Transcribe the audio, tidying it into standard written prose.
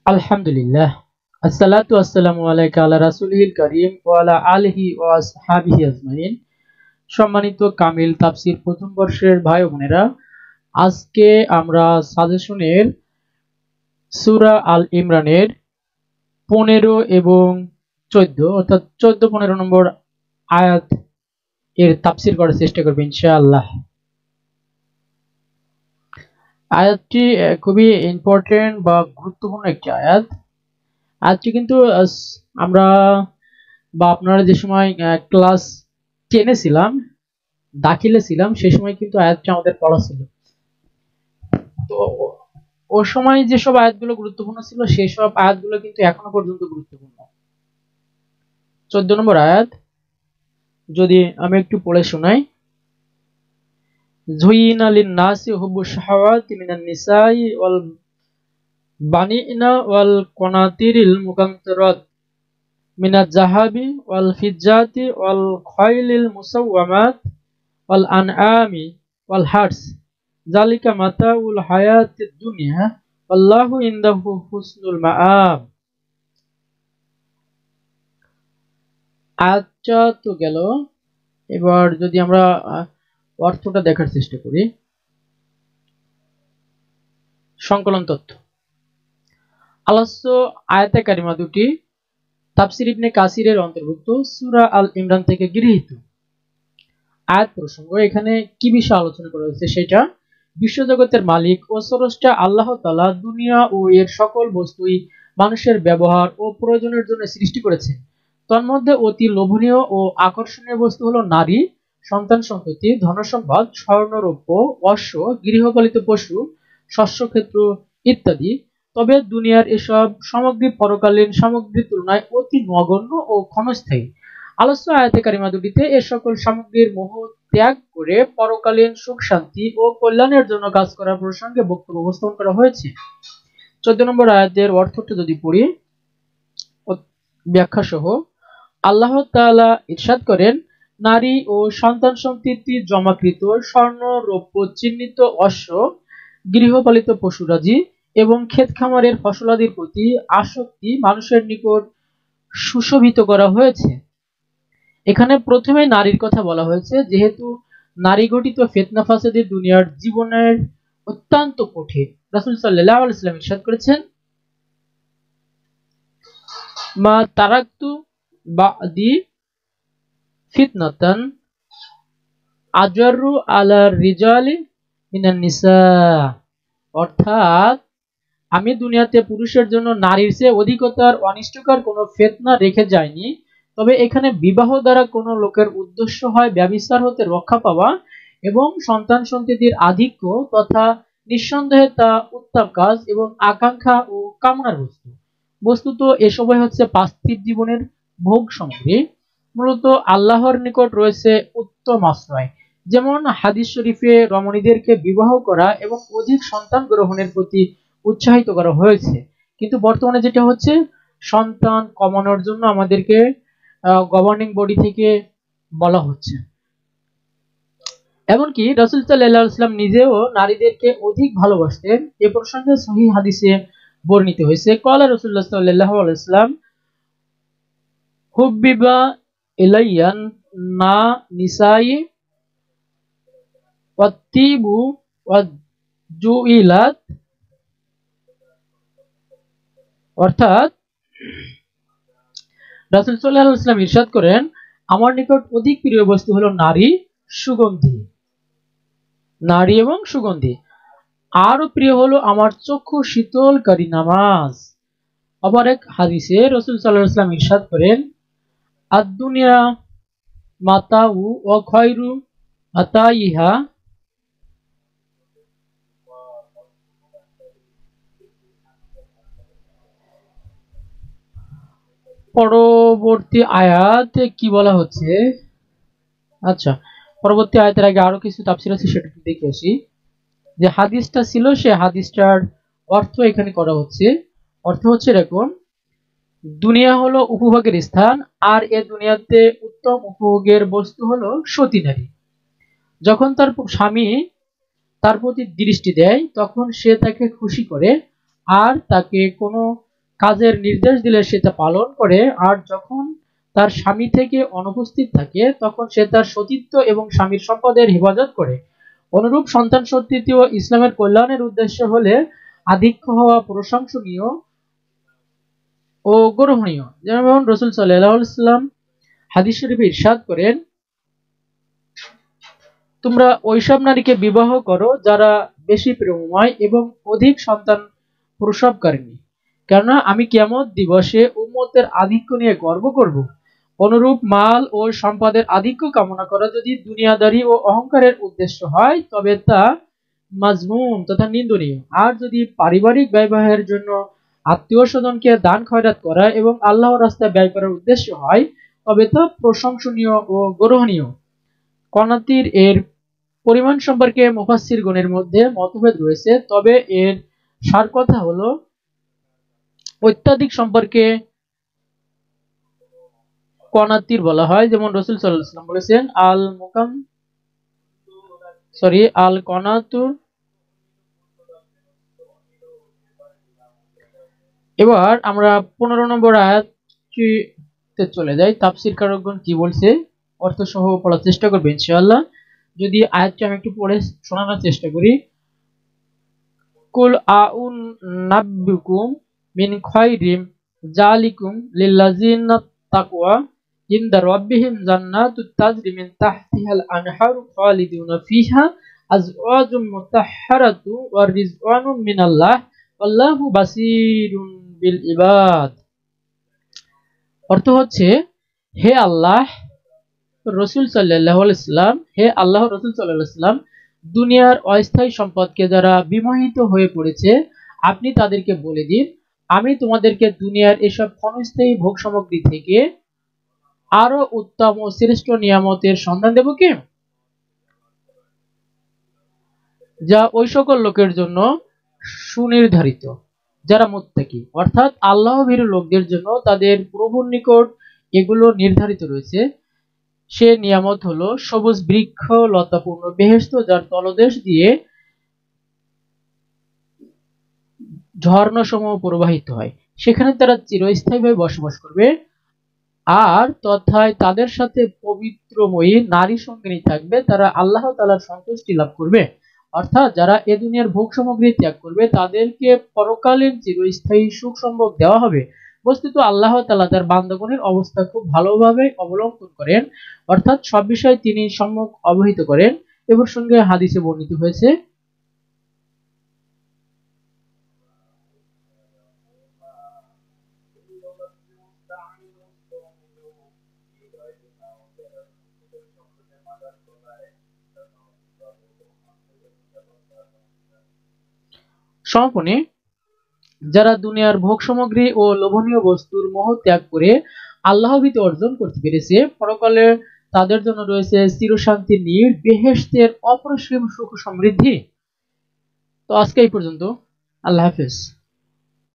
আলহামদুলিল্লাহ, আসসালাতু আসসালামু আলাইকা আলা রাসূলিল কারীম ওয়া আলা আলিহি ওয়া আসহাবিহি আজমাইন। সম্মানিত কামিল তাফসীর প্রথম বর্ষের ভাই ও বোনেরা, আজকে আমরা সাজেশনের সূরা আল ইমরানের 15 এবং 14 অর্থাৎ 14-15 নম্বর আয়াত এর তাফসীর করার চেষ্টা করব ইনশাআল্লাহ। আয়াতটি খুবই ইম্পর্টেন্ট বা গুরুত্বপূর্ণ একটি আয়াত। আজকে কিন্তু আমরা বা আপনারা যে সময় ক্লাস 10-এ ছিলাম, দাখিলে ছিলাম, সেই সময় কিন্তু আয়াতটা আমাদের পড়া ছিল। তো ওই সময় যেসব আয়াতগুলো গুরুত্বপূর্ণ ছিল সেই সব আয়াতগুলো কিন্তু এখনো পর্যন্ত গুরুত্বপূর্ণ। 14 নম্বর আয়াত যদি আমি একটু পড়ে শোনাই। যুইনা লিন-নাসি হুব্বুশ শাহাওয়াতি মিনান নিসাই ওয়াল বানিনা ওয়াল কনাতিরিল মুকান্তারাত মিনাজ যাহাবি ওয়াল ফিজ্জাতি ওয়াল খাইলিল মুসাওয়ামাত ওয়াল আনআমি ওয়াল হারস যালিকা মাতাউল হায়াতিদ দুনিয়া আল্লাহু ইনদাহু হুসনুল মাআব। আয়াতটা তো গেল। এবার যদি আমরা অর্থটা দেখার চেষ্টা করি। সংকলন তথ্য। আলোচ্য আয়াতে কারিমা দুটি তাফসীর ইবনে কাসিরের অন্তর্ভুক্ত সূরা আল ইমরান থেকে গৃহীত। আয়াত প্রসঙ্গ এখানে কি বিষয় আলোচনা করা হয়েছে সেটা, বিশ্বজগতের মালিক ও স্রষ্টা আল্লাহ তাআলা দুনিয়া ও এর সকল বস্তুই মানুষের ব্যবহার ও প্রয়োজনের জন্য সৃষ্টি করেছেন। তন্মধ্যে অতি লোভনীয় ও আকর্ষণীয় বস্তু হলো নারী, সন্তান সন্ততি, ধনসম্পদ, স্বর্ণরৌপ্য, অশ্ব, গৃহপালিত পশু, শস্যক্ষেত্র ইত্যাদি। তবে দুনিয়ার এসব সামগ্রী পরকালীন সামগ্রীর তুলনায় অতি নগণ্য ও ক্ষণস্থায়ী। আলোচ্য আয়াতে কারিমা দুটিতে এ সকল সামগ্রীর মোহ ত্যাগ করে পরকালীন সুখ শান্তি ও কল্যাণের জন্য কাজ করার প্রসঙ্গে বক্তব্য উপস্থাপন করা হয়েছে। 14 নম্বর আয়াতের অর্থটা যদি পড়ি ব্যাখ্যা সহ, আল্লাহ তাআলা ইরশাদ করেন, নারী ও সন্তান সন্ততি জমাকৃত স্বর্ণ রৌপ্য চিহ্নিত অশ্ব, গৃহপালিত পশুরাজি এবং ক্ষেত খামারের ফসলাদির প্রতি আসক্তি মানুষের নিকট সুশোভিত করা হয়েছে। এখানে প্রথমে নারীর কথা বলা হয়েছে, যেহেতু নারী ঘটিত ফিতনা ফাসাদে দুনিয়ার জীবনের অত্যন্ত কঠিন। রাসূল সাল্লাল্লাহু আলাইহি ওয়াসাল্লাম ইরশাদ করেছেন, মা তারাকতু বাদি ফিতনাতান আজারু আলা রিজালি মিনান নিসা। অর্থাৎ আমি দুনিয়াতে পুরুষের জন্য নারীর চেয়ে অধিকতর অনিষ্টকর কোনো ফিতনা রেখে যাইনি। তবে এখানে বিবাহ দ্বারা কোনো লোকের উদ্দেশ্য হয় ব্যভিচার হতে রক্ষা পাওয়া এবং সন্তান সন্ততির আধিক্য তথা নিঃসন্দেহে তা উত্তম কাজ এবং আকাঙ্ক্ষা ও কামনার বস্তু। বস্তুত এসবই হচ্ছে পার্থিব জীবনের ভোগ সামগ্রী। মূলত আল্লাহর নিকট রয়েছে উত্তম আশ্রয়। যেমন হাদিস শরীফে রমণীদেরকে বিবাহ করা এবং অধিক সন্তান গ্রহণের প্রতি উৎসাহিত করা হয়েছে, কিন্তু বর্তমানে যেটা হচ্ছে সন্তান কমানোর জন্য আমাদেরকে গভর্নিং বডি থেকে বলা হচ্ছে। এমনকি রাসূল সাল্লাল্লাহু আলাইহি ওয়াসাল্লাম নিজেও নারীদেরকে অধিক ভালোবাসতেন। এ প্রসঙ্গে সহিহ হাদিসে বর্ণিত হয়েছে, ক্বালা রাসূলুল্লাহ সাল্লাল্লাহু আলাইহি ওয়াসাল্লাম হুব্বিবা ইলাইয়া না নিসাই ওয়াত্তিবু ওয়াজুইলাত। অর্থাৎ রাসূল সাল্লাল্লাহু আলাইহি ওয়াসাল্লাম ইরশাদ করেন, আমার নিকট অধিক প্রিয় বস্তু হলো নারী, সুগন্ধি, নারী এবং সুগন্ধি। আরো প্রিয় হলো আমার চক্ষু শীতলকারী নামাজ। আবার এক হাদিসে রাসূল সাল্লাল্লাহু আলাইহি ওয়াসাল্লাম ইরশাদ করেন, আদ-দুনিয়া মাতাউ ওয়া খায়রু মাতাইহা। পরবর্তী আয়াতে কি বলা হচ্ছে, আচ্ছা পরবর্তী আয়াতের আগে আরো কিছু তাফসীর আছে, সেটা একটু দেখে আসি। যে হাদিসটা ছিল সে হাদিসটার অর্থ এখানে করা হচ্ছে। অর্থ হচ্ছে এরকম, দুনিয়া হলো উপভোগের স্থান, আর এ দুনিয়াতে উত্তম উপভোগের বস্তু হলো সতী নারী। যখন তার স্বামী তার প্রতি দৃষ্টি দেয় তখন সে তাকে খুশি করে আর তাকে কোনো কাজের নির্দেশ দিলে সে তা পালন করে, আর যখন তার স্বামী থেকে অনুপস্থিত থাকে তখন সে তার সতীত্ব এবং স্বামীর সম্পদের হেফাজত করে। অনুরূপ সন্তান সন্ততি ও ইসলামের কল্যাণের উদ্দেশ্য হলে আধিক্য হওয়া প্রশংসনীয় ও গ্রহণীয়। যেমন রাসূল সাল্লাল্লাহু আলাইহি ওয়াসাল্লাম হাদিস শরীফে ইরশাদ করেন, তোমরা ওইসব নারীকে বিবাহ করো যারা বেশি প্রেমময় এবং অধিক সন্তান প্রসবকারিণী, কেননা আমি কিয়ামত দিবসে উম্মতের আধিক্য নিয়ে গর্ব করব। অনুরূপ মাল ও সম্পদের আধিক্য কামনা করা যদি দুনিয়াদারি ও অহংকারের উদ্দেশ্য হয় তবে তা মাজমুম তথা নিন্দনীয়। আর যদি পারিবারিক ব্যবহারের জন্য আত্মীয় স্বজনকে দান খয়রাত করা এবং আল্লাহর রাস্তায় ব্যয় করার উদ্দেশ্য হয় তবে তা প্রশংসনীয় ও গ্রহণীয়। কনাতির এর পরিমাণ সম্পর্কে মুফাসসিরগণের মধ্যে মতভেদ রয়েছে, তবে এর সার কথা হলো অত্যাধিক সম্পর্কে কনাতির বলা হয়। যেমন রাসূল সাল্লাল্লাহু আলাইহি ওয়াসাল্লাম বলেছেন, আল কনাতুর। এবার আমরা 15 নম্বর আয়াতে চলে যাই। তাফসীর কারকগণ কি বলছে অর্থ সহ পড়ার চেষ্টা করবে ইনশাআল্লাহ। যদি আয়াতটি আমি একটু পড়ে শোনানোর চেষ্টা করি। কুল আউন নাব্বুকুম মিন খায়রিম জালিকুম লিল্লাযিনা তাকওয়া ইনদা রাব্বিহিম জান্নাতুত তাজরি মিন তাহতিহাল আনহারু খালিদুনা ফিহা আজওয়াজুম মুতাহহারাতু ওয়া রিজওয়ানুম মিনাল্লাহ আল্লাহু বাসীরুন বিল ইবাদ। অর্থ হচ্ছে, হে আল্লাহ রাসূল সাল্লাল্লাহু আলাইহি ওয়াসাল্লাম, হে আল্লাহর রাসূল সাল্লাল্লাহু আলাইহি ওয়াসাল্লাম, দুনিয়ার অস্থায়ী সম্পদকে যারা বিমোহিত হয়ে পড়েছে আপনি তাদেরকে বলে দিন, আমি তোমাদেরকে দুনিয়ার এসব ক্ষণস্থায়ী ভোগ সামগ্রী থেকে আরো উত্তম ও শ্রেষ্ঠ নিয়ামতের সন্ধান দেব কি, যা ওই সকল লোকের জন্য সুনির্ধারিত যারা মুত্তাকি, অর্থাৎ আল্লাহ ভীরু লোকদের জন্য তাদের প্রভুর নিকট এগুলো নির্ধারিত রয়েছে। সে নিয়ামত হলো সবুজ বৃক্ষ লতাপূর্ণ বেহেশত, যার তলদেশ দিয়ে ঝর্ণাসমূহ প্রবাহিত হয়, সেখানে তারা চিরস্থায়ীভাবে বসবাস করবে। আর তথায় তাদের সাথে পবিত্রময়ী নারী সঙ্গিনী থাকবে, তারা আল্লাহ তাআলার সন্তুষ্টি লাভ করবে। অর্থাৎ যারা এ দুনিয়ার ভোগ সামগ্রী ত্যাগ করবে তাদেরকে পরকালীন চিরস্থায়ী সুখ সম্ভোগ দেওয়া হবে। বস্তুত আল্লাহ তাআলা তার বান্দাগণের অবস্থা খুব ভালোভাবে অবলম্বন করেন, অর্থাৎ সব বিষয়ে তিনি সম্যক অবহিত করেন। এ প্রসঙ্গে হাদিসে বর্ণিত হয়েছে, সমাপনী যারা দুনিয়ার ভোগ সামগ্রী ও লোভনীয় বস্তুর মোহ ত্যাগ করে আল্লাহ ভীতি অর্জন করতে পেরেছে, পরকালে তাদের জন্য রয়েছে চিরশান্তির নীড় বেহেশতের অপরিসীম সুখ সমৃদ্ধি। তো আজকে এই পর্যন্ত। আল্লাহ হাফেজ।